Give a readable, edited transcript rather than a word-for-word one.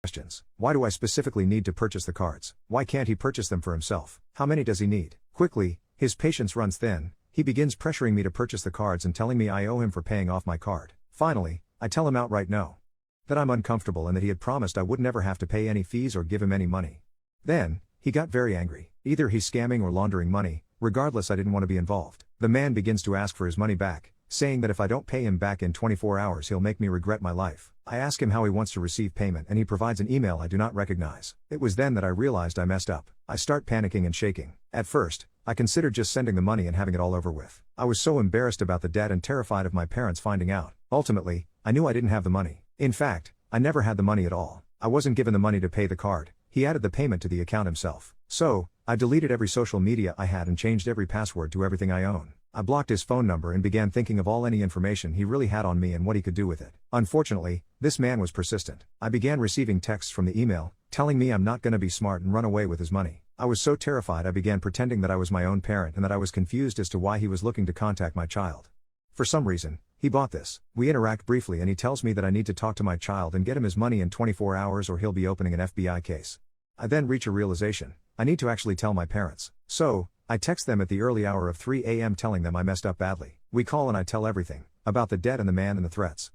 Questions. Why do I specifically need to purchase the cards? Why can't he purchase them for himself? How many does he need? Quickly, his patience runs thin. He begins pressuring me to purchase the cards and telling me I owe him for paying off my card. Finally, I tell him outright no. That I'm uncomfortable and that he had promised I would never have to pay any fees or give him any money. Then, he got very angry. Either he's scamming or laundering money. Regardless, I didn't want to be involved. The man begins to ask for his money back, saying that if I don't pay him back in 24 hours he'll make me regret my life. I ask him how he wants to receive payment and he provides an email I do not recognize. It was then that I realized I messed up. I start panicking and shaking. At first, I considered just sending the money and having it all over with. I was so embarrassed about the debt and terrified of my parents finding out. Ultimately, I knew I didn't have the money. In fact, I never had the money at all. I wasn't given the money to pay the card. He added the payment to the account himself. So, I deleted every social media I had and changed every password to everything I own. I blocked his phone number and began thinking of any information he really had on me and what he could do with it. Unfortunately, this man was persistent. I began receiving texts from the email, telling me I'm not gonna be smart and run away with his money. I was so terrified I began pretending that I was my own parent and that I was confused as to why he was looking to contact my child. For some reason, he bought this. We interact briefly and he tells me that I need to talk to my child and get him his money in 24 hours or he'll be opening an FBI case. I then reach a realization. I need to actually tell my parents. So, I text them at the early hour of 3 a.m. telling them I messed up badly. We call and I tell everything, about the debt and the man and the threats.